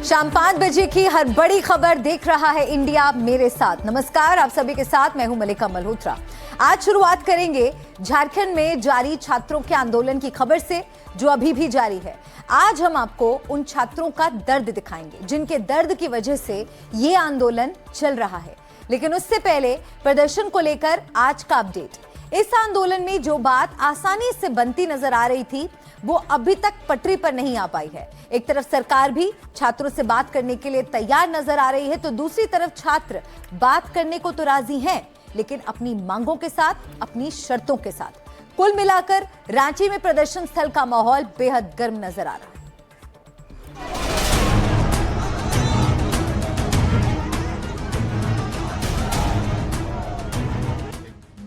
शाम 5 बजे की हर बड़ी खबर देख रहा है इंडिया मेरे साथ। नमस्कार, आप सभी के साथ मैं हूं मलिका मल्होत्रा। आज शुरुआत करेंगे झारखंड में जारी छात्रों के आंदोलन की खबर से, जो अभी भी जारी है। आज हम आपको उन छात्रों का दर्द दिखाएंगे जिनके दर्द की वजह से ये आंदोलन चल रहा है। लेकिन उससे पहले प्रदर्शन को लेकर आज का अपडेट। इस आंदोलन में जो बात आसानी से बनती नजर आ रही थी, वो अभी तक पटरी पर नहीं आ पाई है। एक तरफ सरकार भी छात्रों से बात करने के लिए तैयार नजर आ रही है, तो दूसरी तरफ छात्र बात करने को तो राजी हैं, लेकिन अपनी मांगों के साथ, अपनी शर्तों के साथ। कुल मिलाकर रांची में प्रदर्शन स्थल का माहौल बेहद गर्म नजर आ रहा है।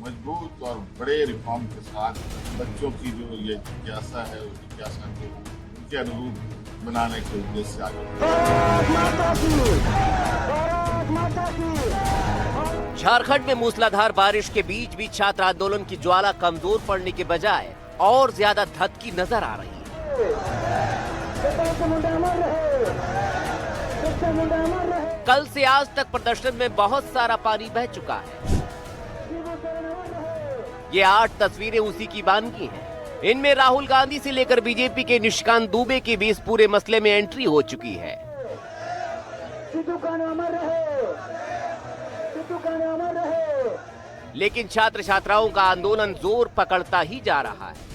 मजबूत और बड़े रिफॉर्म के साथ बच्चों की जो ये जिज्ञासा है, उस जिज्ञासा को उनके अनुरूप बनाने के उद्देश्य से आगे। झारखंड में मूसलाधार बारिश के बीच भी छात्र आंदोलन की ज्वाला कमजोर पड़ने के बजाय और ज्यादा धधकी नजर आ रही है। कल से आज तक प्रदर्शन में बहुत सारा पानी बह चुका है। ये 8 तस्वीरें उसी की बानगी हैं। इनमें राहुल गांधी से लेकर बीजेपी के निशिकांत दुबे के भी इस पूरे मसले में एंट्री हो चुकी है। लेकिन छात्र छात्राओं का आंदोलन जोर पकड़ता ही जा रहा है।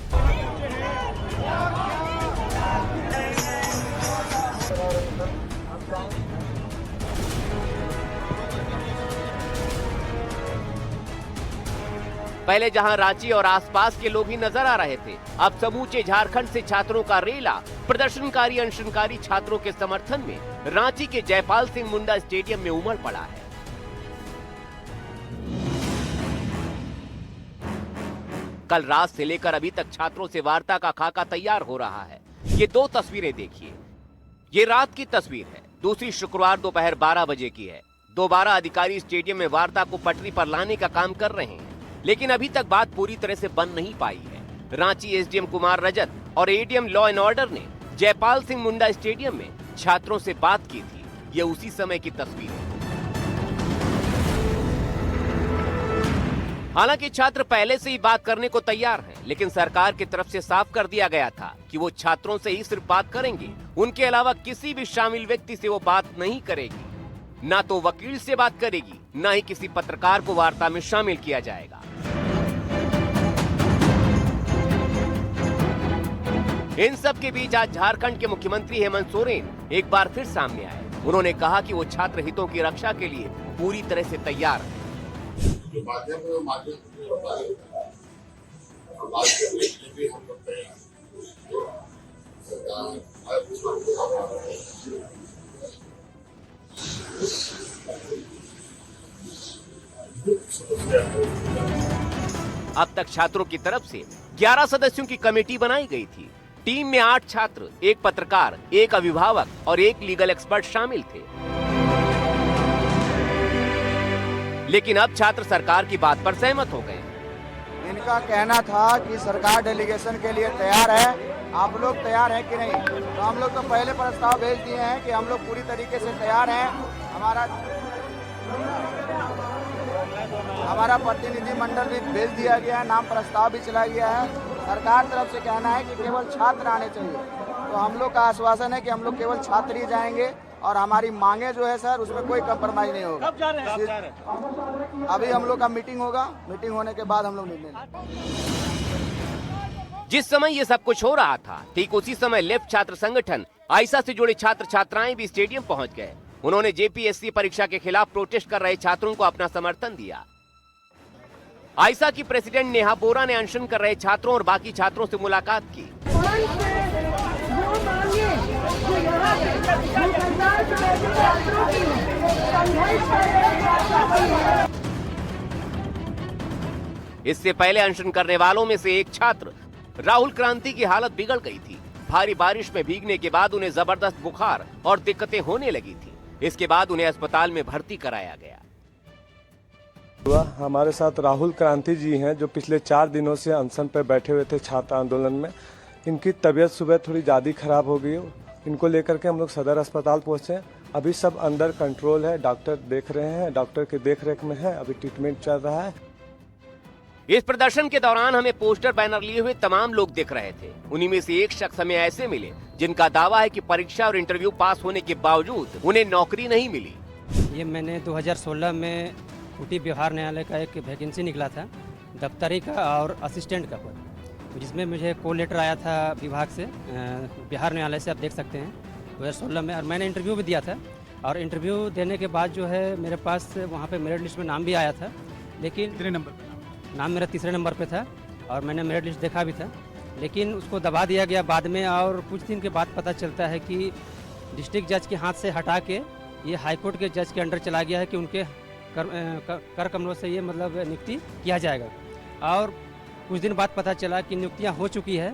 पहले जहां रांची और आसपास के लोग ही नजर आ रहे थे, अब समूचे झारखंड से छात्रों का रेला प्रदर्शनकारी अनशनकारी छात्रों के समर्थन में रांची के जयपाल सिंह मुंडा स्टेडियम में उमड़ पड़ा है। कल रात से लेकर अभी तक छात्रों से वार्ता का खाका तैयार हो रहा है। ये 2 तस्वीरें देखिए। ये रात की तस्वीर है, दूसरी शुक्रवार दोपहर 12 बजे की है। दोबारा अधिकारी स्टेडियम में वार्ता को पटरी पर लाने का काम कर रहे हैं, लेकिन अभी तक बात पूरी तरह से बन नहीं पाई है। रांची एसडीएम कुमार रजत और एडीएम लॉ एंड ऑर्डर ने जयपाल सिंह मुंडा स्टेडियम में छात्रों से बात की थी। ये उसी समय की तस्वीर है। हालांकि छात्र पहले से ही बात करने को तैयार हैं, लेकिन सरकार की तरफ से साफ कर दिया गया था कि वो छात्रों से ही सिर्फ बात करेंगे, उनके अलावा किसी भी शामिल व्यक्ति से वो बात नहीं करेगी। ना तो वकील से बात करेगी, ना ही किसी पत्रकार को वार्ता में शामिल किया जाएगा। इन सब के बीच आज झारखंड के मुख्यमंत्री हेमंत सोरेन एक बार फिर सामने आए। उन्होंने कहा कि वो छात्र हितों की रक्षा के लिए पूरी तरह से तैयार है। जो माध्यम है वो माध्यम से बात करने के लिए भी हम लोग तैयार अब तक छात्रों की तरफ से 11 सदस्यों की कमेटी बनाई गई थी। टीम में 8 छात्र, 1 पत्रकार, 1 अभिभावक और 1 लीगल एक्सपर्ट शामिल थे। लेकिन अब छात्र सरकार की बात पर सहमत हो गए। इनका कहना था कि सरकार डेलीगेशन के लिए तैयार है, आप लोग तैयार हैं कि नहीं? तो हम लोग तो पहले प्रस्ताव भेज दिए हैं कि हम लोग पूरी तरीके से तैयार हैं। हमारा प्रतिनिधि मंडल भी भेज दिया गया है, नाम प्रस्ताव भी चला गया है। सरकार तरफ से कहना है कि केवल छात्र आने चाहिए, तो हम लोग का आश्वासन है कि हम लोग केवल छात्र ही जाएंगे और हमारी मांगे जो है सर, उसमें कोई कंप्रोमाइज नहीं होगा। अभी हम लोग का मीटिंग होगा, मीटिंग होने के बाद हम लोग निर्णय लेंगे। जिस समय ये सब कुछ हो रहा था, ठीक उसी समय लेफ्ट छात्र संगठन आइसा से जुड़े छात्र छात्राएं भी स्टेडियम पहुंच गए। उन्होंने जेपीएससी परीक्षा के खिलाफ प्रोटेस्ट कर रहे छात्रों को अपना समर्थन दिया। आइसा की प्रेसिडेंट नेहा बोरा ने अनशन कर रहे छात्रों और बाकी छात्रों से मुलाकात की। इससे पहले अनशन करने वालों में से एक छात्र राहुल क्रांति की हालत बिगड़ गई थी। भारी बारिश में भीगने के बाद उन्हें जबरदस्त बुखार और दिक्कतें होने लगी थी। इसके बाद उन्हें अस्पताल में भर्ती कराया गया। हमारे साथ राहुल क्रांति जी हैं, जो पिछले 4 दिनों से अनशन पर बैठे हुए थे छात्र आंदोलन में। इनकी तबीयत सुबह थोड़ी ज़्यादा खराब हो गई इनको लेकर के हम लोग सदर अस्पताल पहुंचे। अभी सब अंदर कंट्रोल है, डॉक्टर देख रहे हैं, डॉक्टर की देखरेख में है, अभी ट्रीटमेंट चल रहा है। इस प्रदर्शन के दौरान हमें पोस्टर बैनर लिए हुए तमाम लोग दिख रहे थे। उन्हीं में से एक शख्स हमें ऐसे मिले जिनका दावा है कि परीक्षा और इंटरव्यू पास होने के बावजूद उन्हें नौकरी नहीं मिली। ये मैंने 2016 में खूंटी बिहार न्यायालय का एक वैकेंसी निकला था, दफ्तरी का और असिस्टेंट का पद, जिसमें मुझे कॉल लेटर आया था विभाग से, बिहार न्यायालय से, आप देख सकते हैं 2016 में। और मैंने इंटरव्यू भी दिया था और इंटरव्यू देने के बाद जो है मेरे पास वहाँ पे मेरिट लिस्ट में नाम भी आया था, लेकिन कितने नंबर पे? नाम मेरा तीसरे नंबर पे था और मैंने मेरिट लिस्ट देखा भी था, लेकिन उसको दबा दिया गया बाद में। और कुछ दिन के बाद पता चलता है कि डिस्ट्रिक्ट जज के हाथ से हटा के ये हाईकोर्ट के जज के अंडर चला गया है कि उनके कर कमलों से ये मतलब नियुक्ति किया जाएगा। और कुछ दिन बाद पता चला कि नियुक्तियाँ हो चुकी है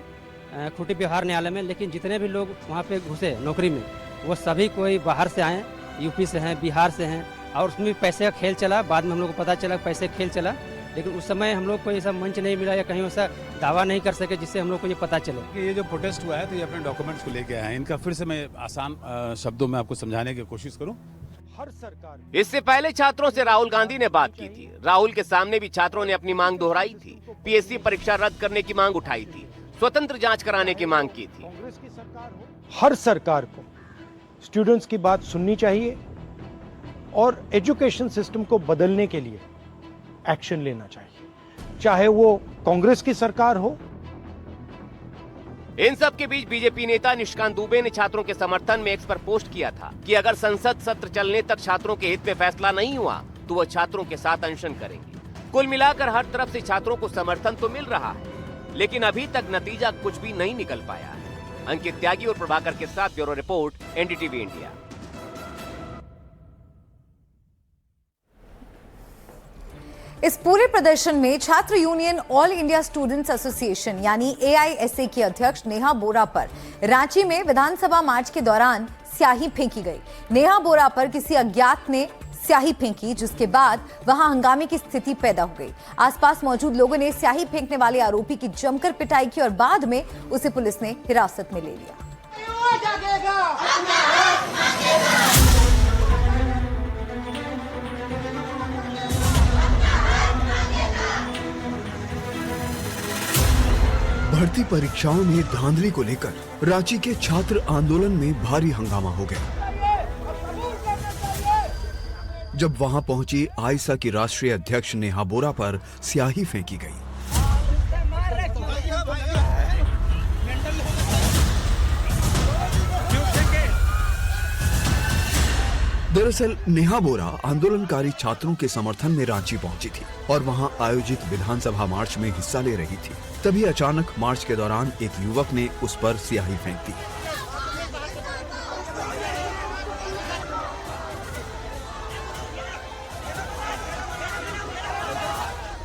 खूंटी बिहार न्यायालय में, लेकिन जितने भी लोग वहाँ पे घुसे नौकरी में वो सभी कोई बाहर से आए, यूपी से हैं, बिहार से हैं, और उसमें पैसे का खेल चला। बाद में हम लोग को पता चला पैसे का खेल चला, लेकिन उस समय हम लोग को ऐसा मंच नहीं मिला या कहीं ऐसा दावा नहीं कर सके जिससे हम लोग को ये पता चले। ये जो प्रोटेस्ट हुआ है तो ये अपने डॉक्यूमेंट्स को लेके आए हैं, इनका फिर से मैं आसान शब्दों में आपको समझाने की कोशिश करूं। हर सरकार इससे पहले छात्रों से राहुल गांधी ने बात की थी। राहुल के सामने भी छात्रों ने अपनी मांग दोहराई थी। पीएससी परीक्षा रद्द करने की मांग उठाई थी, स्वतंत्र जांच कराने की मांग की थी। हर सरकार को स्टूडेंट्स की बात सुननी चाहिए और एजुकेशन सिस्टम को बदलने के लिए एक्शन लेना चाहिए, चाहे वो कांग्रेस की सरकार हो। इन सब के बीच बीजेपी नेता निशिकांत दुबे ने छात्रों के समर्थन में एक्स पर पोस्ट किया था कि अगर संसद सत्र चलने तक छात्रों के हित में फैसला नहीं हुआ तो वह छात्रों के साथ अनशन करेंगे। कुल मिलाकर हर तरफ से छात्रों को समर्थन तो मिल रहा है, लेकिन अभी तक नतीजा कुछ भी नहीं निकल पाया है। अंकित त्यागी और प्रभाकर के साथ ब्यूरो रिपोर्ट, एनडीटीवी इंडिया। इस पूरे प्रदर्शन में छात्र union all India students association यानी AISA की अध्यक्ष नेहा बोरा पर रांची में विधानसभा मार्च के दौरान स्याही फेंकी गई। नेहा बोरा पर किसी अज्ञात ने स्याही फेंकी, जिसके बाद वहां हंगामे की स्थिति पैदा हो गई। आसपास मौजूद लोगों ने स्याही फेंकने वाले आरोपी की जमकर पिटाई की और बाद में उसे पुलिस ने हिरासत में ले लिया। भर्ती परीक्षाओं में धांधली को लेकर रांची के छात्र आंदोलन में भारी हंगामा हो गया। जब वहां पहुंची आइसा की राष्ट्रीय अध्यक्ष नेहा बोरा पर स्याही फेंकी गई। दरअसल नेहा बोरा आंदोलनकारी छात्रों के समर्थन में रांची पहुंची थी और वहां आयोजित विधानसभा मार्च में हिस्सा ले रही थी। तभी अचानक मार्च के दौरान एक युवक ने उस पर स्याही फेंक दी।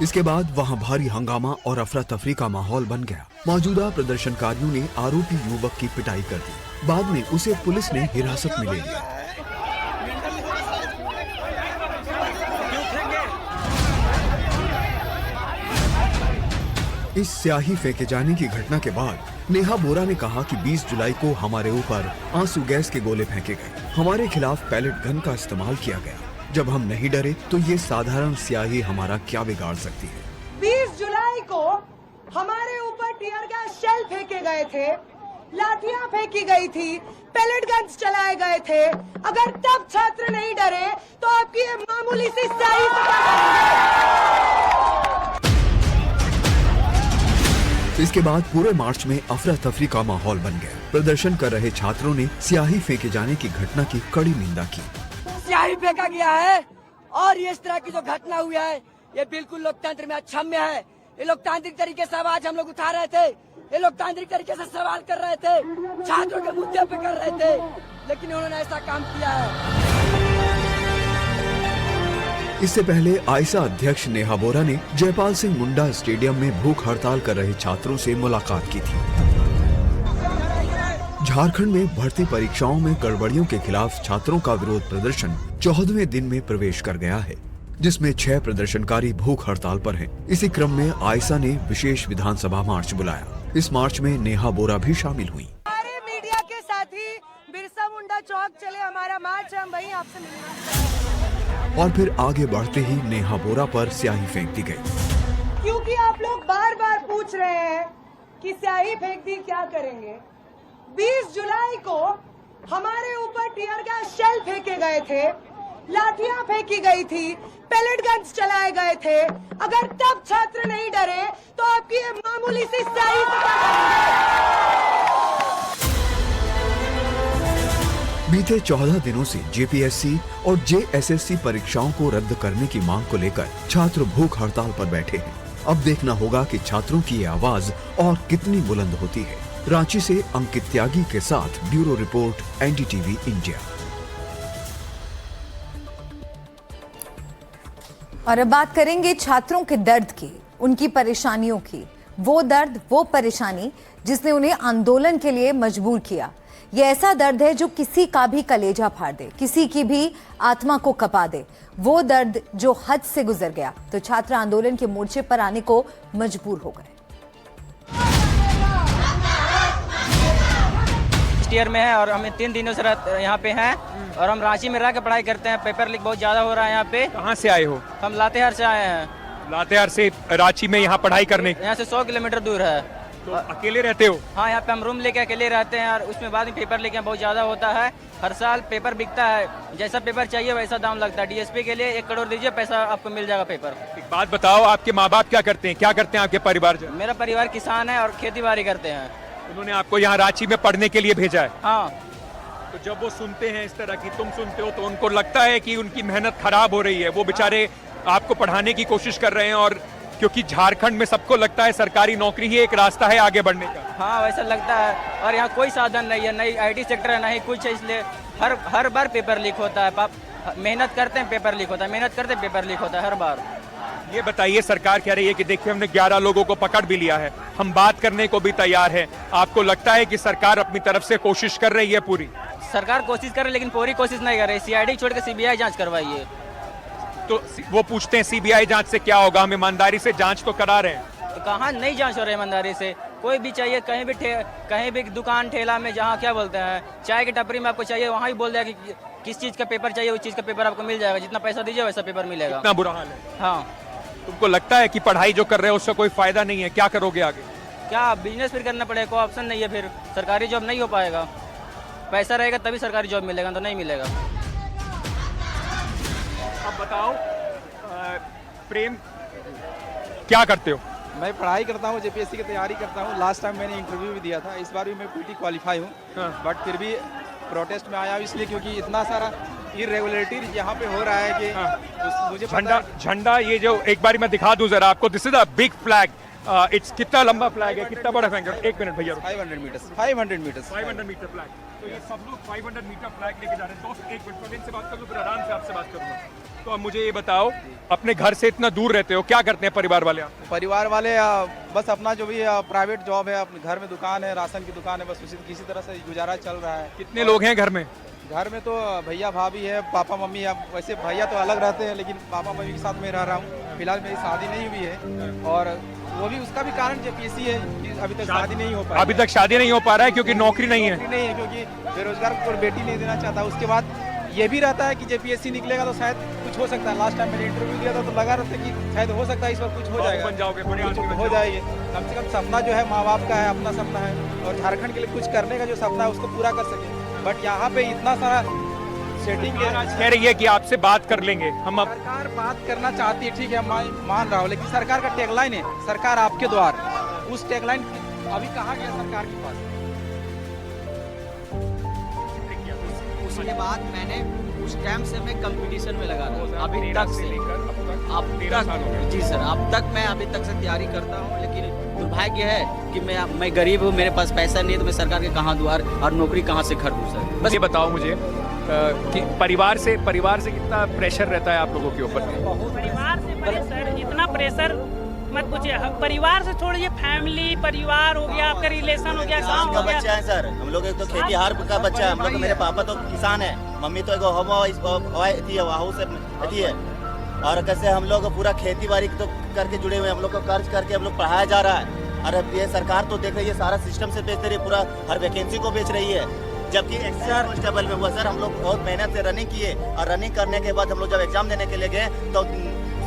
इसके बाद वहां भारी हंगामा और अफरा तफरी का माहौल बन गया। मौजूदा प्रदर्शनकारियों ने आरोपी युवक की पिटाई कर दी। बाद में उसे पुलिस ने हिरासत में ले लिया। इस स्याही फेंके जाने की घटना के बाद नेहा बोरा ने कहा कि 20 जुलाई को हमारे ऊपर आंसू गैस के गोले फेंके गए, हमारे खिलाफ पैलेट गन का इस्तेमाल किया गया। जब हम नहीं डरे तो ये साधारण स्याही हमारा क्या बिगाड़ सकती है। 20 जुलाई को हमारे ऊपर टीयर गैस शेल फेंके गए थे, लाठियां फेंकी गई थी, पैलेट गन्स चलाए गए थे। अगर तब छात्र नहीं डरे तो आपकी ये मामूली सी स्याही इसके बाद पूरे मार्च में अफरा तफरी का माहौल बन गया। प्रदर्शन कर रहे छात्रों ने स्याही फेंके जाने की घटना की कड़ी निंदा की। स्याही फेंका गया है और ये इस तरह की जो घटना हुई है ये बिल्कुल लोकतंत्र में अक्षम्य है। ये लोकतांत्रिक तरीके से आवाज हम लोग उठा रहे थे, ये लोकतांत्रिक तरीके से सवाल कर रहे थे, छात्रों के मुद्दे पे कर रहे थे, लेकिन उन्होंने ऐसा काम किया है। इससे पहले आइसा अध्यक्ष नेहा बोरा ने जयपाल सिंह मुंडा स्टेडियम में भूख हड़ताल कर रहे छात्रों से मुलाकात की थी। झारखंड में भर्ती परीक्षाओं में गड़बड़ियों के खिलाफ छात्रों का विरोध प्रदर्शन 14वें दिन में प्रवेश कर गया है, जिसमें 6 प्रदर्शनकारी भूख हड़ताल पर हैं। इसी क्रम में आइसा ने विशेष विधानसभा मार्च बुलाया। इस मार्च में नेहा बोरा भी शामिल हुई। हमारे मीडिया के साथी चौक चले, हमारा मार्च है, हम वहीं आपसे मिलेंगे। और फिर आगे बढ़ते ही नेहा बोरा पर स्याही फेंक दी गई। क्योंकि आप लोग बार बार पूछ रहे हैं कि स्याही फेंक दी क्या करेंगे। 20 जुलाई को हमारे ऊपर टीयर गैस शेल फेंके गए थे, लाठियां फेंकी गई थी, पैलेट गन्स चलाए गए थे। अगर तब छात्र नहीं डरे तो आपकी ये मामूली सी स्याही से क्या करेंगे? बीते 14 दिनों से जेपीएससी और जेएसएससी परीक्षाओं को रद्द करने की मांग को लेकर छात्र भूख हड़ताल पर बैठे हैं। अब देखना होगा कि छात्रों की ये आवाज और कितनी बुलंद होती है। रांची से अंकित त्यागी के साथ ब्यूरो रिपोर्ट, एनडीटीवी इंडिया। और अब बात करेंगे छात्रों के दर्द की, उनकी परेशानियों की। वो दर्द, वो परेशानी जिसने उन्हें आंदोलन के लिए मजबूर किया। ये ऐसा दर्द है जो किसी का भी कलेजा फाड़ दे, किसी की भी आत्मा को कपा दे। वो दर्द जो हद से गुजर गया तो छात्र आंदोलन के मोर्चे पर आने को मजबूर हो गए। ईयर में है और हमें 3 दिनों से यहाँ पे हैं और हम रांची में रह के पढ़ाई करते हैं। पेपर लीक बहुत ज़्यादा हो रहा है यहाँ पे। कहाँ से आए हो? हम लातेहार से आए हैं। लातेहार से रांची में यहाँ पढ़ाई करने? यहाँ से 100 किलोमीटर दूर है। तो अकेले रहते हो? हाँ, यहाँ पे हम रूम लेके अकेले रहते हैं और उसमें बाद में पेपर लेके बहुत ज़्यादा होता है। हर साल पेपर बिकता है, जैसा पेपर चाहिए वैसा दाम लगता है। डीएसपी के लिए 1 करोड़ दीजिए, पैसा आपको मिल जाएगा पेपर। एक बात बताओ, आपके माँ बाप क्या करते हैं? क्या करते हैं आपके परिवार? मेरा परिवार किसान है और खेती बाड़ी करते हैं। उन्होंने आपको यहाँ रांची में पढ़ने के लिए भेजा है? हाँ। तो जब वो सुनते हैं इस तरह की, तुम सुनते हो, तो उनको लगता है कि उनकी मेहनत खराब हो रही है। वो बेचारे आपको पढ़ाने की कोशिश कर रहे हैं और क्योंकि झारखंड में सबको लगता है सरकारी नौकरी ही एक रास्ता है आगे बढ़ने का। हाँ, वैसा लगता है। और यहाँ कोई साधन नहीं है, नहीं आईटी सेक्टर है, नहीं कुछ है, इसलिए हर बार पेपर लीक होता है। मेहनत करते हैं, पेपर लीक होता है, मेहनत करते हैं, पेपर लीक होता है हर बार। ये बताइए, सरकार कह रही है कि देखिए हमने 11 लोगों को पकड़ भी लिया है, हम बात करने को भी तैयार है। आपको लगता है कि सरकार अपनी तरफ से कोशिश कर रही है? पूरी सरकार कोशिश कर रही है लेकिन पूरी कोशिश नहीं कर रही। सीआईडी छोड़ के सीबीआई जांच करवाइए। तो वो पूछते हैं सीबीआई जांच से क्या होगा? हम ईमानदारी से जांच तो करा रहे हैं। तो कहाँ नहीं जांच हो रही ईमानदारी से? कोई भी चाहिए, कहीं भी दुकान ठेला में, जहाँ क्या बोलते हैं, चाय की टपरी में आपको चाहिए, वहाँ ही बोल देगा कि किस चीज़ का पेपर चाहिए, उस चीज़ का पेपर आपको मिल जाएगा। जितना पैसा दीजिए वैसा पेपर मिलेगा। इतना बुरा हाल है? हाँ। तुमको लगता है कि पढ़ाई जो कर रहे हो उससे कोई फायदा नहीं है? क्या करोगे आगे? क्या बिजनेस फिर करना पड़ेगा, कोई ऑप्शन नहीं है। फिर सरकारी जॉब नहीं हो पाएगा। पैसा रहेगा तभी सरकारी जॉब मिलेगा, तो नहीं मिलेगा। अब बताओ प्रेम, क्या करते हो? मैं पढ़ाई करता हूँ, जेपीएससी की तैयारी करता हूँ। लास्ट टाइम मैंने इंटरव्यू भी दिया था, इस बार भी मैं पीटी क्वालिफाई हूँ। बट फिर भी प्रोटेस्ट में आया इसलिए क्योंकि इतना सारा इरेगुलरिटी यहाँ पे हो रहा है कि मुझे झंडा ये जो एक बार मैं दिखा दूं जरा आपको। This is a big flag. It's कितना लंबा फ्लैग है, कितना बड़ा फ्लैग है? 1 मिनट भैया। 500 मीटर फ्लैग। तो ये सब लोग 500 मीटर फ्लैग लेके जा रहे हैं। दोस्त 1 मिनट प्रवीण से बात कर लो, फिर आराम से आपसे बात करूंगा। तो अब मुझे ये बताओ, अपने घर से इतना दूर रहते हो, क्या करते हैं परिवार वाले? परिवार वाले बस अपना जो भी प्राइवेट जॉब है, अपने घर में दुकान है, राशन की दुकान है, बस उसी किसी तरह से गुजारा चल रहा है। कितने लोग हैं घर में? घर में तो भैया भाभी है, पापा मम्मी। अब वैसे भैया तो अलग रहते हैं लेकिन पापा मम्मी के साथ में रह रहा हूँ। फिलहाल मेरी शादी नहीं हुई है और वो भी उसका भी कारण जेपीएससी है कि अभी तक शादी नहीं हो पा। अभी तक शादी नहीं हो पा रहा है क्योंकि नौकरी नहीं है। नहीं है क्योंकि बेरोजगार को बेटी नहीं देना चाहता। उसके बाद ये भी रहता है कि जेपीएससी निकलेगा तो शायद कुछ हो सकता है। लास्ट टाइम मैंने इंटरव्यू दिया था तो लगा रहा था कि शायद हो सकता है इस बार कुछ हो जाएगा, बन जाओगे, हो जाएगी। कम से कम सपना जो है माँ बाप का है, अपना सपना है और झारखंड के लिए कुछ करने का जो सपना है उसको पूरा कर सके। बट यहाँ पे इतना सारा सेटिंग कह रही है कि आपसे बात कर लेंगे हम। सरकार बात करना चाहती है, ठीक है, मान रहा हूँ, लेकिन सरकार का टैगलाइन है सरकार आपके द्वार। उस टैगलाइन अभी कहाँ गया सरकार के पास? उसके बाद मैंने उस टाइम से मैं कंपटीशन में लगा था अभी तक से अब तक। जी सर, अब तक मैं अभी तक से तैयारी करता हूँ, लेकिन दुर्भाग्य है कि मैं गरीब हूँ, मेरे पास पैसा नहीं है, तो मैं सरकार के कहाँ द्वार और नौकरी कहाँ से खरीदूँ सर? बस ये बताओ मुझे कि परिवार से कितना प्रेशर रहता है आप लोगों के ऊपर? परिवार से प्रेशर, इतना प्रेशर मत पूछिए। परिवार से छोड़िए, फैमिली, परिवार हो गया, आपका रिलेशन हो गया, गांव हो गया। बच्चा है सर, हम लोग एक तो खेती हार का बच्चा है। हम लोग, मेरे पापा तो किसान है, मम्मी तो एक है। और कैसे हम लोग पूरा खेती बाड़ी तो करके जुड़े हुए हैं। हम लोग को कर्ज करके हम लोग पढ़ाया जा रहा है। और ये सरकार तो देख रही है, सारा सिस्टम से बेच रही है, पूरा हर वैकेंसी को बेच रही है। जबकि एक्साइज कांस्टेबल में हुआ सर। हम लोग बहुत मेहनत से रनिंग किए और रनिंग करने के बाद हम लोग जब एग्जाम देने के लिए गए तो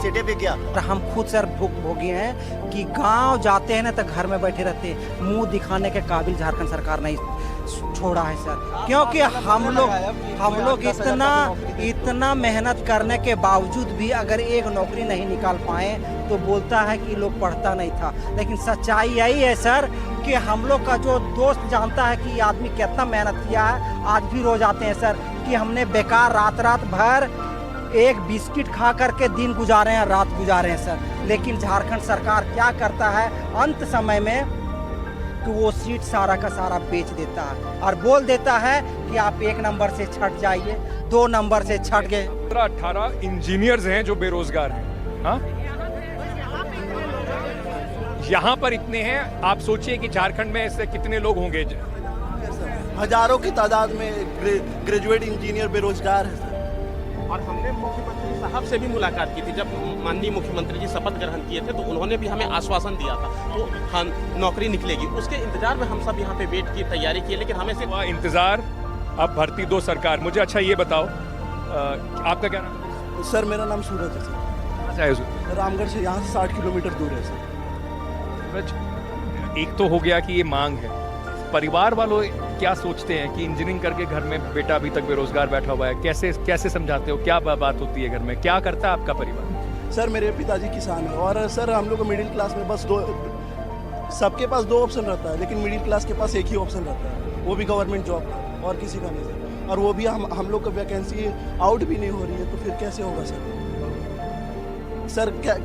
सीटें भी गया। हम खुद सर भोगी हैं कि गांव जाते हैं ना तो घर में बैठे रहते हैं, मुंह दिखाने के काबिल झारखंड सरकार नहीं छोड़ा है सर। क्योंकि हम लोग इतना मेहनत करने के बावजूद भी अगर एक नौकरी नहीं निकाल पाए तो बोलता है कि लोग पढ़ता नहीं था। लेकिन सच्चाई यही है सर कि हम लोग का जो दोस्त जानता है कि ये आदमी कितना मेहनत किया है, आज भी रो जाते हैं सर कि हमने बेकार रात भर एक बिस्किट खा करके दिन गुजारे हैं, रात गुजारे हैं सर। लेकिन झारखंड सरकार क्या करता है अंत समय में कि वो सीट सारा का सारा बेच देता है और बोल देता है कि आप 1 नंबर से छट जाइए, 2 नंबर से छट गए। 18 इंजीनियर्स हैं जो बेरोजगार हैं। हाँ, यहाँ पर इतने हैं, आप सोचिए कि झारखंड में ऐसे कितने लोग होंगे। हजारों की तादाद में ग्रेजुएट इंजीनियर बेरोजगार है। और हमने मुख्यमंत्री साहब से भी मुलाकात की थी। जब माननीय मुख्यमंत्री जी शपथ ग्रहण किए थे तो उन्होंने भी हमें आश्वासन दिया था तो हम नौकरी निकलेगी, उसके इंतजार में हम सब यहाँ पे वेट की तैयारी की। लेकिन हमें सिर्फ इंतजार, अब भर्ती दो सरकार। मुझे अच्छा ये बताओ, आपका क्या नाम? सर मेरा नाम सूरज है सर। रामगढ़ से यहाँ से 60 किलोमीटर दूर है सर। एक तो हो गया कि ये मांग है, परिवार वालों क्या सोचते हैं कि इंजीनियरिंग करके घर में बेटा अभी तक बेरोजगार बैठा हुआ है, कैसे समझाते हो, क्या बात होती है घर में, क्या करता है आपका परिवार? सर मेरे पिताजी किसान है और सर हम लोग मिडिल क्लास में बस सबके पास 2 ऑप्शन रहता है, लेकिन मिडिल क्लास के पास एक ही ऑप्शन रहता है, वो भी गवर्नमेंट जॉब का, और किसी का नहीं सर। और वो भी हम लोग का वैकेंसी आउट भी नहीं हो रही है, तो फिर कैसे होगा सर?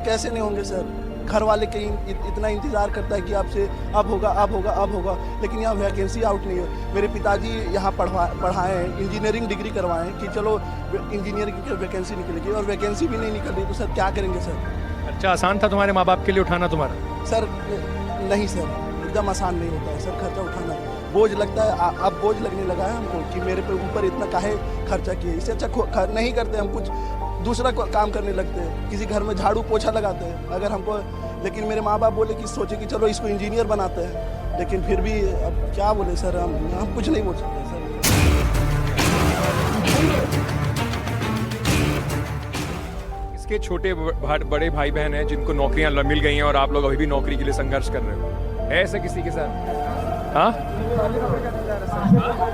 कैसे नहीं होंगे सर? घर वाले कहीं इतना इंतजार करता है कि आपसे अब होगा, लेकिन यहाँ वैकेंसी आउट नहीं है। मेरे पिताजी यहाँ पढ़ाए हैं, इंजीनियरिंग डिग्री करवाए हैं कि चलो इंजीनियरिंग की वैकेंसी निकलेगी, और वैकेंसी भी नहीं निकल रही, तो सर क्या करेंगे सर? खर्चा आसान था तुम्हारे माँ बाप के लिए उठाना तुम्हारा? सर नहीं सर, एकदम आसान नहीं होता है सर खर्चा उठाना, बोझ लगता है। अब बोझ लगने लगा है हमको कि मेरे पे ऊपर इतना काहे खर्चा किए। इससे अच्छा नहीं करते हम, कुछ दूसरा काम करने लगते हैं, किसी घर में झाड़ू पोछा लगाते हैं अगर हमको। लेकिन मेरे माँ बाप बोले कि सोचे कि चलो इसको इंजीनियर बनाते हैं, लेकिन फिर भी अब क्या बोले सर, हम कुछ नहीं बोल सकते सर। इसके छोटे बड़े भाई बहन हैं जिनको नौकरियां मिल गई हैं और आप लोग अभी भी नौकरी के लिए संघर्ष कर रहे हो, है ऐसा किसी के साथ? हाँ,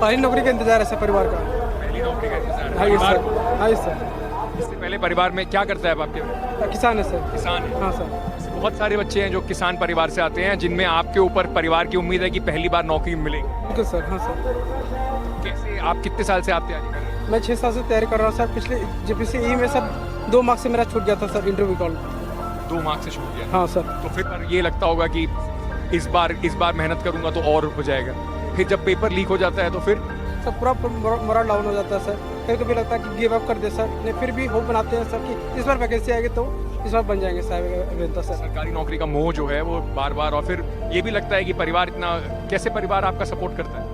पहली नौकरी का इंतजार है सर परिवार का। पहली नौकरी का इंतजार है? हाँ सर। इससे पहले परिवार में क्या करता है आपके? किसान है सर। किसान है? हाँ सर। बहुत सारे बच्चे हैं जो किसान परिवार से आते हैं, जिनमें आपके ऊपर परिवार की उम्मीद है कि पहली बार नौकरी मिलेगी। बिल्कुल सर। हाँ सर। कैसे, आप कितने साल से आप तैयारी कर रहे हैं? मैं 6 साल से तैयारी कर रहा हूँ सर। पिछले JPSC में सर 2 मार्क्स से मेरा छूट गया था सर इंटरव्यू कॉल। 2 मार्क्स से छूट गया? हाँ सर। तो फिर ये लगता होगा कि इस बार मेहनत करूंगा तो और हो जाएगा। फिर जब पेपर लीक हो जाता है तो फिर सर पूरा मोरल डाउन हो जाता है सर। फिर कभी लगता है कि गिव अप कर दे सर, नहीं फिर भी होप बनाते हैं सर कि इस बार वैकेंसी आएगी तो इस बार बन जाएंगे साहब सर। सरकारी नौकरी का मोह जो है वो बार, और फिर ये भी लगता है कि परिवार इतना, कैसे परिवार आपका सपोर्ट करता है?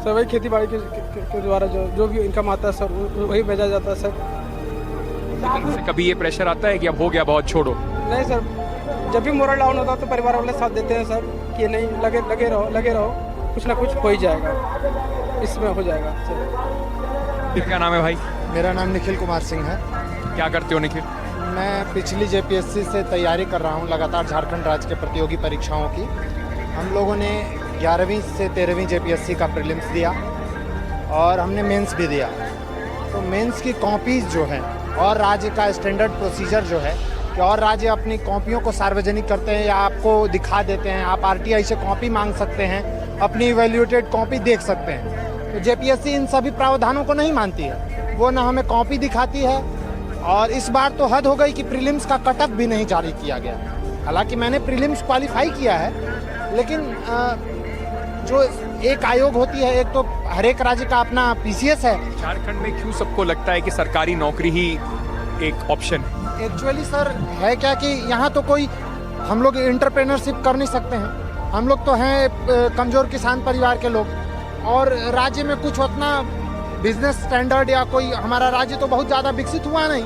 सर वही खेती बाड़ी के द्वारा जो भी इनकम आता है सर वही भेजा जाता है सर। कभी ये प्रेशर आता है कि अब हो गया बहुत, छोड़ो? नहीं सर, जब भी मोरल डाउन होता है तो परिवार वाले साथ देते हैं सर कि नहीं लगे रहो, कुछ ना कुछ हो ही जाएगा, इसमें हो जाएगा सर। क्या नाम है भाई? मेरा नाम निखिल कुमार सिंह है। क्या करते हो निखिल? मैं पिछली JPSC से तैयारी कर रहा हूँ लगातार झारखंड राज्य के प्रतियोगी परीक्षाओं की। हम लोगों ने 11वीं से 13वीं JPSC का प्रीलिम्स दिया और हमने मेंस भी दिया। तो मेंस की कॉपीज़ जो हैं और राज्य का स्टैंडर्ड प्रोसीजर जो है कि और राज्य अपनी कॉपियों को सार्वजनिक करते हैं या आपको दिखा देते हैं, आप RTI से कॉपी मांग सकते हैं, अपनी इवैल्यूएटेड कॉपी देख सकते हैं। तो JPSC इन सभी प्रावधानों को नहीं मानती है, वो ना हमें कॉपी दिखाती है, और इस बार तो हद हो गई कि प्रीलिम्स का कटअप भी नहीं जारी किया गया। हालांकि मैंने प्रीलिम्स क्वालिफाई किया है, लेकिन जो एक आयोग होती है, एक तो हर एक राज्य का अपना PCS है। झारखंड में क्यों सबको लगता है कि सरकारी नौकरी ही एक ऑप्शन है? एक्चुअली सर है क्या कि यहाँ तो कोई हम लोग एंटरप्रेन्योरशिप कर नहीं सकते हैं, हम लोग तो हैं कमज़ोर किसान परिवार के लोग, और राज्य में कुछ उतना बिजनेस स्टैंडर्ड या कोई, हमारा राज्य तो बहुत ज़्यादा विकसित हुआ नहीं।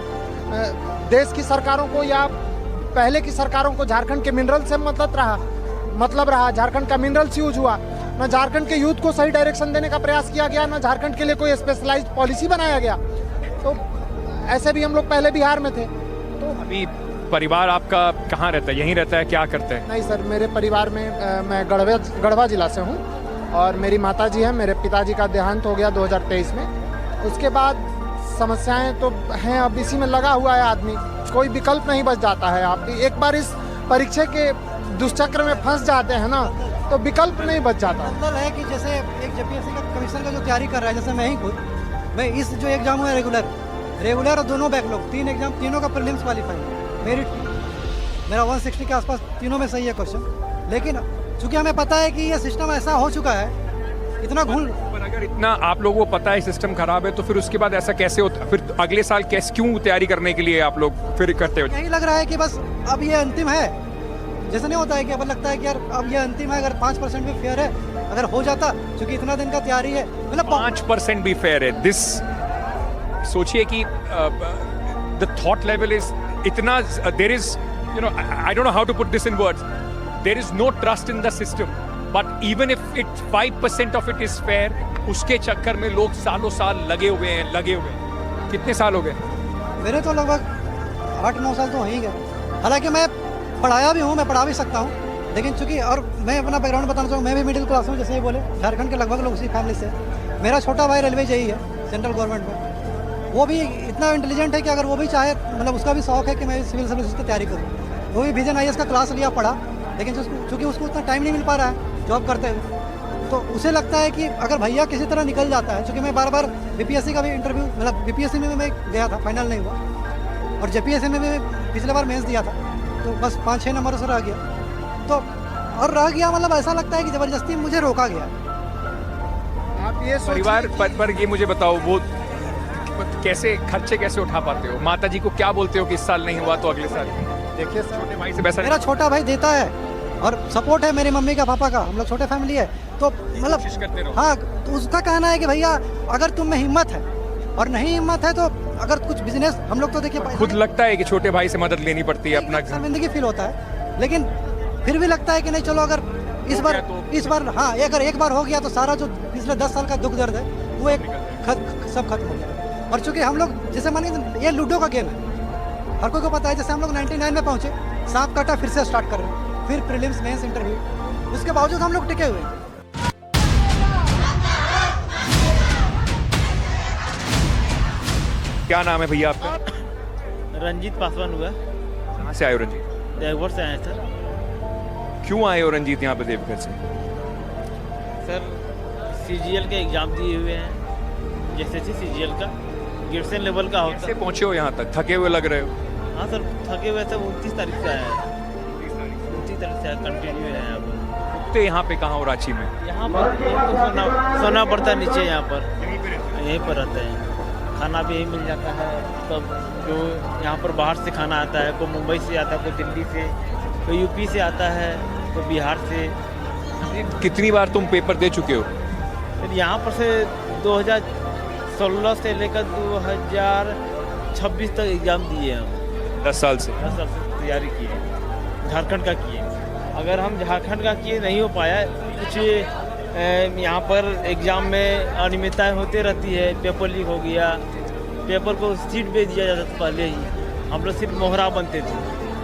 देश की सरकारों को या पहले की सरकारों को झारखंड के मिनरल से मतलब रहा, झारखंड का मिनरल्स यूज हुआ, न झारखंड के यूथ को सही डायरेक्शन देने का प्रयास किया गया, न झारखंड के लिए कोई स्पेशलाइज्ड पॉलिसी बनाया गया। तो ऐसे भी हम लोग पहले बिहार में थे। तो अभी परिवार आपका कहाँ रहता है, यहीं रहता है, क्या करते हैं? नहीं सर, मेरे परिवार में मैं गढ़वा जिला से हूँ और मेरी माता जी हैं। मेरे पिताजी का देहांत हो गया 2023 में। उसके बाद समस्याएं तो हैं, अब इसी में लगा हुआ है आदमी, कोई विकल्प नहीं बच जाता है। आप एक बार इस परीक्षा के दुष्चक्र में फंस जाते हैं ना, तो विकल्प नहीं बच जाता। मतलब है कि जैसे एक जेपीएससी का कमीशन का जो तैयारी कर रहा है, जैसे मैं ही खुद, मैं इस जो एग्जाम हुआ रेगुलर और दोनों बैकलॉग, 3 एग्जाम, तीनों का प्रीलिम्स क्वालिफाई, मेरिट मेरा 160 के आसपास तीनों में सही है क्वेश्चन। लेकिन चूंकि हमें पता है कि ये सिस्टम ऐसा हो चुका है, इतना घुल, पर अगर इतना आप लोगों को पता है सिस्टम खराब है, तो फिर उसके बाद ऐसा कैसे होता, फिर अगले साल कैसे, क्यों तैयारी करने के लिए आप लोग फिर करते हो? यही लग रहा है कि बस अब ये अंतिम है। जैसे नहीं होता है कि अब लगता है कि यार अब ये अंतिम है, अगर 5% भी फेयर है, अगर हो जाता, क्योंकि इतना दिन का तैयारी है, मतलब 5% भी फेयर है। दिस सोचिए कि द थॉट लेवल इज इतना, there is, you know, I don't know how to put this in words, there is no trust in the system, but even if it 5% of it is fair, उसके चक्कर में लोग सालों साल लगे हुए हैं। कितने साल हो गए? मेरे तो लगभग 8-9 साल तो हो ही गए। हालांकि मैं पढ़ाया भी हूँ, मैं पढ़ा भी सकता हूँ, लेकिन चूंकि, और मैं अपना बैकग्राउंड बताना चाहूँ, मैं भी मिडिल क्लास हूँ, जैसे ये बोले, झारखंड के लगभग लोग उसी फैमिली से। मेरा छोटा भाई रेलवे जेई है सेंट्रल गवर्नमेंट में, वो भी इतना इंटेलिजेंट है कि अगर वो भी चाहे, मतलब उसका भी शौक है कि मैं सिविल सर्विसेज की तैयारी करूँ, वो भी विजन IAS का क्लास लिया, पढ़ा, लेकिन चूँकि उसको उतना टाइम नहीं मिल पा रहा है जॉब करते हुए, तो उसे लगता है कि अगर भैया किसी तरह निकल जाता है। चूँकि मैं बार BPSC का भी इंटरव्यू, मतलब BPSC में मैं गया था, फाइनल नहीं हुआ, और JPSC में भी पिछले बार मेंस दिया था, तो बस 5-6 नंबरों से रह गया। तो और रह गया, मतलब ऐसा लगता है कि ज़बरदस्ती मुझे रोका गया। आप ये परिवार पर ये मुझे बताओ, वो कैसे खर्चे कैसे उठा पाते हो? माता जी को क्या बोलते हो कि इस साल नहीं हुआ तो अगले साल? देखिए सर, छोटे भाई से पैसा मेरा छोटा भाई देता है और सपोर्ट है मेरी मम्मी का, पापा का, हम लोग छोटे फैमिली है, तो मतलब हाँ, तो उसका कहना है कि भैया अगर तुम में हिम्मत है, और नहीं हिम्मत है तो अगर कुछ बिजनेस, हम लोग तो देखिए, खुद लगता है कि छोटे भाई से मदद लेनी पड़ती है, अपना शर्मिंदगी फील होता है, लेकिन फिर भी लगता है कि नहीं, चलो अगर इस बार हाँ, अगर एक बार हो गया तो सारा जो पिछले 10 साल का दुख दर्द है वो सब खत्म हो गया। और चूंकि हम लोग, जैसे मानिए ये लूडो का गेम है, हर कोई को पता है, जैसे हम लोग 99 में पहुंचे, सांप काटा, फिर से स्टार्ट कर रहे हैं, फिर प्रीलिम्स, मेंस, इंटरव्यू, उसके बावजूद हम लोग टिके हुए हैं। क्या नाम है भैया आपका? रंजीत पासवान हुआ। कहाँ से आए हो रंजीत? देवघर से आए सर। क्यों आए हो रंजीत यहाँ पे देवघर से? सर CGL के एग्जाम दिए हुए हैं, SSC CGL का ग्रेजुएशन लेवल का होता है। कैसे पहुँचे हो यहाँ तक? थके हुए लग रहे हो। हाँ सर, थके हुए थे। 29 तारीख से आया है, 29 तारीख से कंटिन्यू है यहाँ पर। रुकते यहाँ पे कहाँ हो? रांची में? यहाँ पर तो सोना पड़ता है नीचे, यहाँ पर यहीं पर रहते हैं। खाना भी यही मिल जाता है। तब जो यहाँ पर बाहर से खाना आता है, कोई मुंबई से आता है, कोई दिल्ली से, कोई UP से आता है, कोई बिहार से। कितनी बार तुम पेपर दे चुके हो? फिर यहाँ पर से 2016 से लेकर 2026 तक एग्ज़ाम दिए हम। 10 साल से? 10 साल से तैयारी की है, झारखंड का किए। अगर हम झारखंड का किए नहीं हो पाया, कुछ यहाँ पर एग्ज़ाम में अनियमितताएँ होती रहती है, पेपर लीक हो गया, पेपर को सीट भेज दिया जाता था पहले ही, हम लोग सिर्फ मोहरा बनते थे,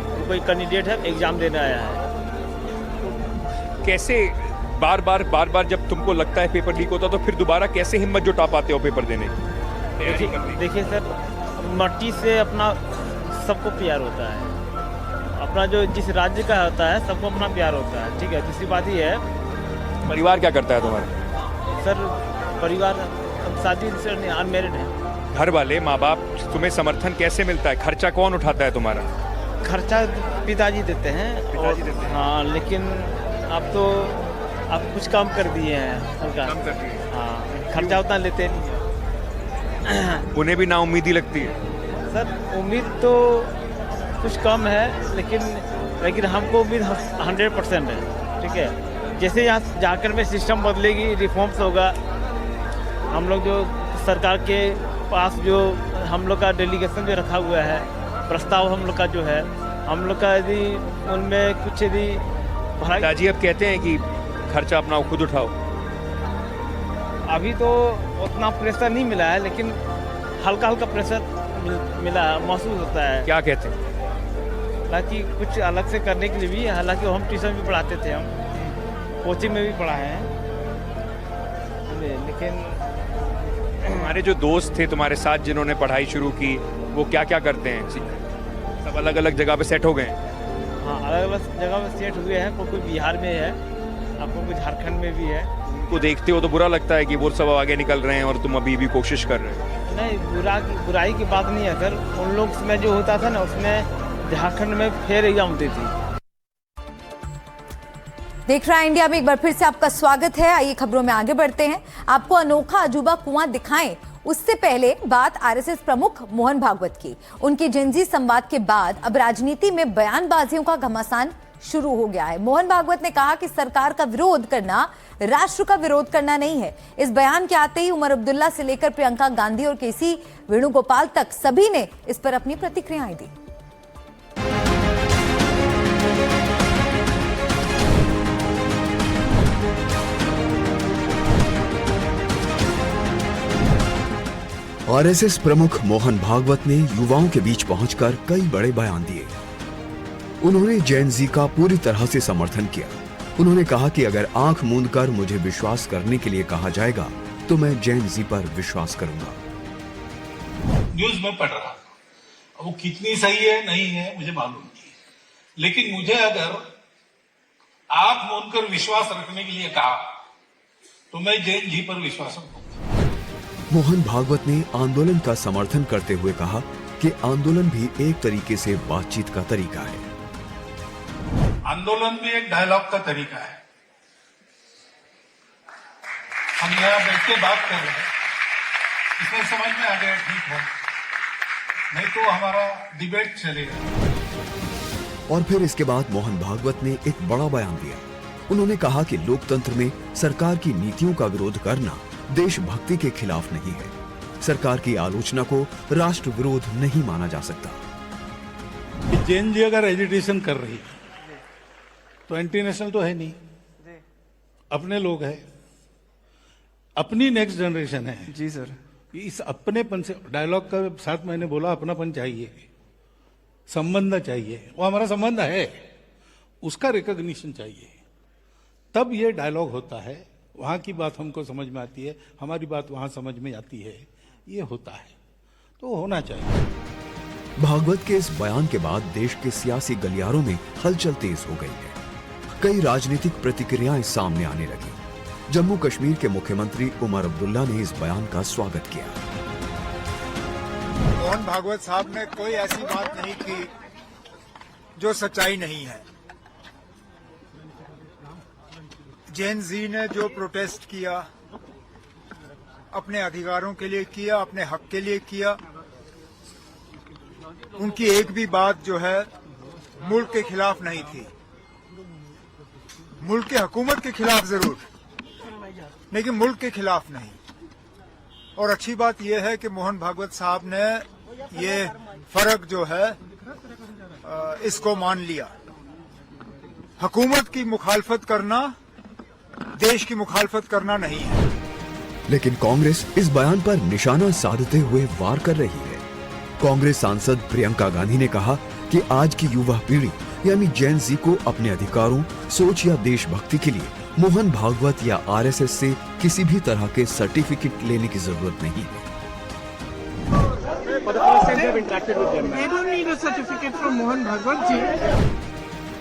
तो कोई कैंडिडेट है एग्ज़ाम देने आया है। कैसे बार बार जब तुमको लगता है पेपर लीक होता, तो फिर दोबारा कैसे हिम्मत जुटा पाते हो पेपर देने की? देखिए सर, मट्टी से अपना सबको प्यार होता है, अपना जो जिस राज्य का होता है सबको अपना प्यार होता है, ठीक है। दूसरी बात ये है, परिवार क्या करता है तुम्हारा? सर परिवार शादी से अनमेरिड है। घर वाले, माँ बाप, तुम्हें समर्थन कैसे मिलता है? खर्चा कौन उठाता है तुम्हारा? खर्चा पिताजी देते हैं। पिताजी देते हैं? हाँ, लेकिन अब तो आप कुछ कम कर दिए हैं सरकार। कम कर दिए? हाँ, खर्चा उतना लेते नहीं। उन्हें भी नाउम्मीदी लगती है? सर उम्मीद तो कुछ कम है, लेकिन हमको उम्मीद 100% है, ठीक है। जैसे यहाँ झारखंड में सिस्टम बदलेगी, रिफॉर्म्स होगा, हम लोग जो सरकार के पास जो हम लोग का डेलीगेशन जो रखा हुआ है, प्रस्ताव हम लोग का जो है, हम लोग का यदि उनमें कुछ यदि पिताजी अब कहते हैं कि खर्चा अपना खुद उठाओ? अभी तो उतना प्रेशर नहीं मिला है, लेकिन हल्का हल्का प्रेशर मिला महसूस होता है। क्या कहते हैं? हालांकि कुछ अलग से करने के लिए भी, हालांकि हम ट्यूशन भी पढ़ाते थे, हम कोचिंग में भी पढ़ाए हैं, लेकिन हमारे जो दोस्त थे तुम्हारे साथ जिन्होंने पढ़ाई शुरू की, वो क्या क्या करते हैं? सब अलग अलग जगह पे सेट हो गए? हाँ, अलग अलग जगह पे सेट हुए हैं। कोई बिहार में है, आपको कोई झारखंड में भी है। उनको देखते हो तो बुरा लगता है कि वो सब आगे निकल रहे हैं और तुम अभी भी कोशिश कर रहे हो? नहीं, बुराई की बात नहीं है सर। उन लोग में जो होता था ना, उसमें झारखंड में फेयर एग्जाम होती थी। देख रहा है इंडिया में एक बार फिर से आपका स्वागत है। आइए खबरों में आगे बढ़ते हैं। आपको अनोखा अजूबा कुआं दिखाएं उससे पहले बात आरएसएस प्रमुख मोहन भागवत की। उनके जेनजी संवाद के बाद अब राजनीति में बयानबाजियों का घमासान शुरू हो गया है। मोहन भागवत ने कहा कि सरकार का विरोध करना राष्ट्र का विरोध करना नहीं है। इस बयान के आते ही उमर अब्दुल्ला से लेकर प्रियंका गांधी और केसी वेणुगोपाल तक सभी ने इस पर अपनी प्रतिक्रियाएं दी। आरएसएस प्रमुख मोहन भागवत ने युवाओं के बीच पहुंचकर कई बड़े बयान दिए। उन्होंने जैन जी का पूरी तरह से समर्थन किया। उन्होंने कहा कि अगर आंख मूंद कर मुझे विश्वास करने के लिए कहा जाएगा तो मैं जैन जी पर विश्वास करूंगा। न्यूज में पढ़ रहा था, वो कितनी सही है नहीं है मुझे मालूम नहीं, लेकिन मुझे अगर आंख मूंद कर विश्वास रखने के लिए कहा तो मैं जैन जी पर विश्वास रखूंगा। मोहन भागवत ने आंदोलन का समर्थन करते हुए कहा कि आंदोलन भी एक तरीके से बातचीत का तरीका है। आंदोलन भी एक डायलॉग का तरीका है। हम यहाँ बैठ के बात कर रहे हैं, इसमें समझ में आ गया ठीक है, नहीं तो हमारा डिबेट चलेगा। और फिर इसके बाद मोहन भागवत ने एक बड़ा बयान दिया। उन्होंने कहा कि लोकतंत्र में सरकार की नीतियों का विरोध करना देशभक्ति के खिलाफ नहीं है। सरकार की आलोचना को राष्ट्र विरोध नहीं माना जा सकता। जैन जी अगर एजिटेशन कर रही है तो एंटी नेशनल तो है नहीं, अपने लोग हैं, अपनी नेक्स्ट जनरेशन है। जी सर, इस अपनेपन से डायलॉग का साथ मैंने बोला अपनापन चाहिए, संबंध चाहिए, वो हमारा संबंध है, उसका रिकॉग्निशन चाहिए, तब ये डायलॉग होता है। वहां की बात हमको समझ में आती है, हमारी बात वहां समझ में आती है, ये होता है, तो होना चाहिए। भागवत के इस बयान के बाद देश के सियासी गलियारों में हलचल तेज हो गई है। कई राजनीतिक प्रतिक्रियाएं सामने आने लगी। जम्मू कश्मीर के मुख्यमंत्री उमर अब्दुल्ला ने इस बयान का स्वागत किया। मोहन भागवत साहब ने कोई ऐसी बात नहीं की जो सच्चाई नहीं है। जैन जी ने जो प्रोटेस्ट किया, अपने अधिकारों के लिए किया, अपने हक के लिए किया, उनकी एक भी बात जो है मुल्क के खिलाफ नहीं थी। मुल्क के हुकूमत के खिलाफ जरूर, लेकिन मुल्क के खिलाफ नहीं। और अच्छी बात यह है कि मोहन भागवत साहब ने ये फर्क जो है इसको मान लिया। हुकूमत की मुखालफत करना देश की मुखालफत करना नहीं है। लेकिन कांग्रेस इस बयान पर निशाना साधते हुए वार कर रही है। कांग्रेस सांसद प्रियंका गांधी ने कहा कि आज की युवा पीढ़ी यानी जैन जी को अपने अधिकारों, सोच या देशभक्ति के लिए मोहन भागवत या आरएसएस से किसी भी तरह के सर्टिफिकेट लेने की जरूरत नहीं है।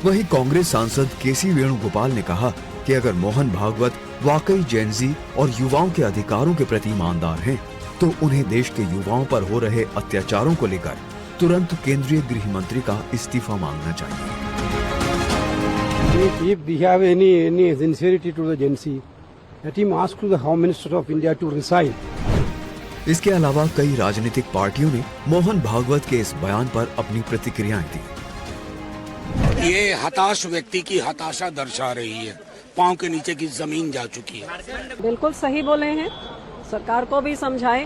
वहीं कांग्रेस सांसद केसी वेणुगोपाल ने कहा कि अगर मोहन भागवत वाकई जैन जी और युवाओं के अधिकारों के प्रति ईमानदार हैं, तो उन्हें देश के युवाओं पर हो रहे अत्याचारोों को लेकर तुरंत केंद्रीय गृह मंत्री का इस्तीफा मांगना चाहिए। If we have any sincerity to the Gen Z, let him ask to the Home Minister of India to resign. इसके अलावा कई राजनीतिक पार्टियों ने मोहन भागवत के इस बयान पर अपनी प्रतिक्रियाएं दी। ये हताश व्यक्ति की हताशा दर्शा रही है, पांव के नीचे की जमीन जा चुकी है। बिल्कुल सही बोले हैं, सरकार को भी समझाएं।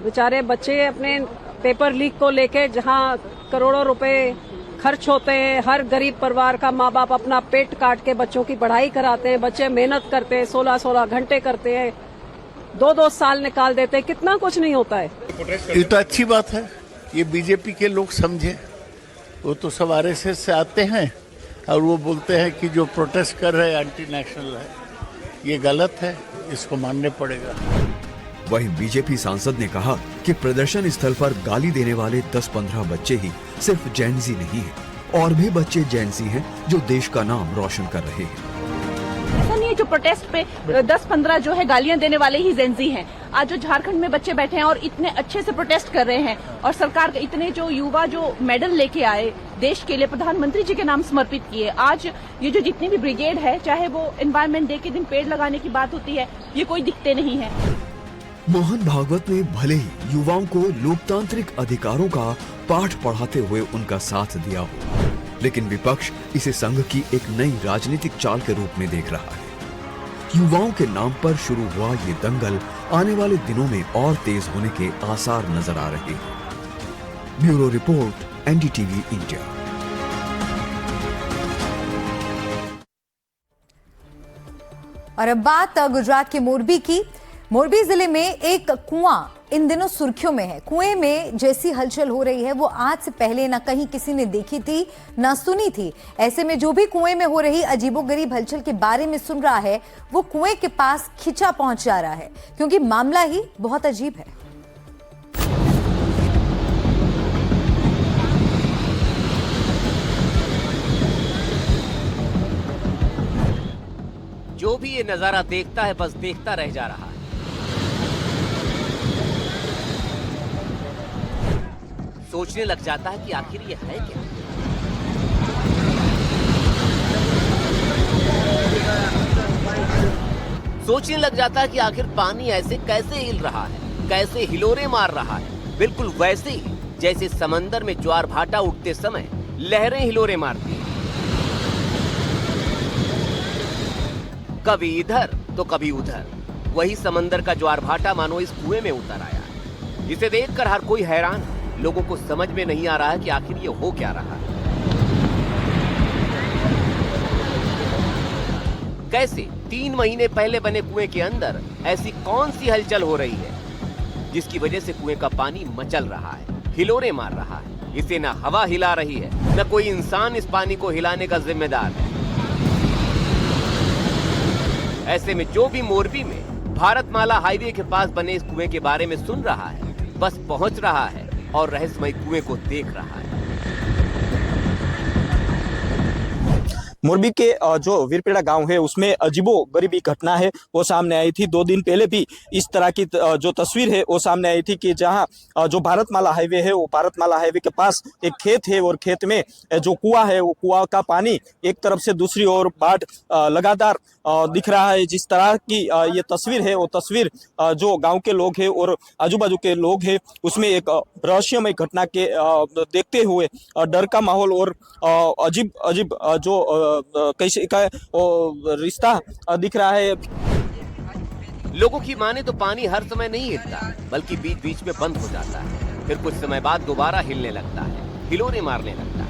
बेचारे बच्चे अपने पेपर लीक को लेके जहां करोड़ों रुपए खर्च होते हैं, हर गरीब परिवार का माँ बाप अपना पेट काट के बच्चों की पढ़ाई कराते हैं, बच्चे मेहनत करते हैं, 16-16 घंटे करते हैं, 2-2 साल निकाल देते हैं, कितना कुछ नहीं होता है। ये तो अच्छी बात है, ये बीजेपी के लोग समझे। वो तो सब आरएसएस से आते हैं और वो बोलते हैं कि जो प्रोटेस्ट कर रहे हैं एंटी नेशनल है, ये गलत है, इसको मानने पड़ेगा। वहीं बीजेपी सांसद ने कहा कि प्रदर्शन स्थल पर गाली देने वाले 10-15 बच्चे ही सिर्फ जैनजी नहीं हैं, और भी बच्चे जैनजी हैं जो देश का नाम रोशन कर रहे हैं। ऐसा नहीं है जो प्रोटेस्ट पे 10-15 जो है गालियां देने वाले ही जेंजी हैं। आज जो झारखंड में बच्चे बैठे हैं और इतने अच्छे से प्रोटेस्ट कर रहे हैं, और सरकार के इतने जो युवा जो मेडल लेके आए देश के लिए, प्रधानमंत्री जी के नाम समर्पित किए। आज ये जो जितनी भी ब्रिगेड है, चाहे वो एनवायरमेंट डे के दिन पेड़ लगाने की बात होती है, ये कोई दिखते नहीं है। मोहन भागवत ने भले ही युवाओं को लोकतांत्रिक अधिकारों का पाठ पढ़ाते हुए उनका साथ दिया हो, लेकिन विपक्ष इसे संघ की एक नई राजनीतिक चाल के रूप में देख रहा है। युवाओं के नाम पर शुरू हुआ ये दंगल आने वाले दिनों में और तेज होने के आसार नजर आ रहे हैं। Bureau report, NDTV India. और अब बात गुजरात के मोरबी की। मोरबी जिले में एक कुआं इन दिनों सुर्खियों में है। कुएं में जैसी हलचल हो रही है वो आज से पहले न कहीं किसी ने देखी थी न सुनी थी। ऐसे में जो भी कुएं में हो रही अजीबोगरीब हलचल के बारे में सुन रहा है वो कुएं के पास खिंचा पहुंच जा रहा है, क्योंकि मामला ही बहुत अजीब है। जो भी ये नजारा देखता है बस देखता रह जा रहा है। सोचने लग जाता है कि आखिर ये है क्या। सोचने लग जाता है कि आखिर पानी ऐसे कैसे हिल रहा है, कैसे हिलोरे मार रहा है। बिल्कुल वैसे ही जैसे समंदर में ज्वार भाटा उठते समय लहरें हिलोरे मारती हैं। कभी इधर तो कभी उधर। वही समंदर का ज्वार भाटा मानो इस कुएं में उतर आया है। इसे देखकर हर कोई हैरान है। लोगों को समझ में नहीं आ रहा है कि आखिर ये हो क्या रहा है। कैसे 3 महीने पहले बने कुएं के अंदर ऐसी कौन सी हलचल हो रही है जिसकी वजह से कुएं का पानी मचल रहा है, हिलोरे मार रहा है। इसे न हवा हिला रही है, न कोई इंसान इस पानी को हिलाने का जिम्मेदार है। ऐसे में जो भी मोरबी में भारतमाला हाईवे के पास बने इस कुएं के बारे में सुन रहा है, बस पहुंच रहा है और रहस्यमय कुएं को देख रहा है। मोरबी के जो वीरपेड़ा गांव है उसमें अजीबो गरीबी घटना है वो सामने आई थी। 2 दिन पहले भी इस तरह की जो तस्वीर है वो सामने आई थी कि जहां जो भारतमाला हाईवे है वो भारतमाला हाईवे के पास एक खेत है और खेत में जो कुआं है वो कुआं का पानी एक तरफ से दूसरी ओर बाढ़ लगातार दिख रहा है। जिस तरह की ये तस्वीर है वो तस्वीर जो गांव के लोग हैं और आजू बाजू के लोग हैं उसमें एक रहस्यमय घटना के देखते हुए डर का माहौल और अजीब अजीब जो कैसे का रिश्ता दिख रहा है। लोगों की माने तो पानी हर समय नहीं हिलता, बल्कि बीच बीच में बंद हो जाता है, फिर कुछ समय बाद दोबारा हिलने लगता है, हिलोरे मारने लगता है।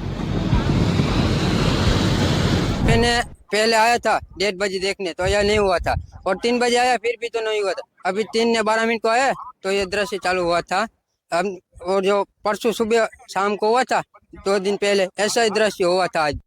मैंने पहले आया था 1:30 बजे देखने, तो यह नहीं हुआ था, और 3 बजे आया फिर भी तो नहीं हुआ था। अभी 3 या 12 मिनट को आया तो ये दृश्य चालू हुआ था। और जो परसों सुबह शाम को हुआ था 2 दिन पहले ऐसा ही दृश्य हुआ था आज।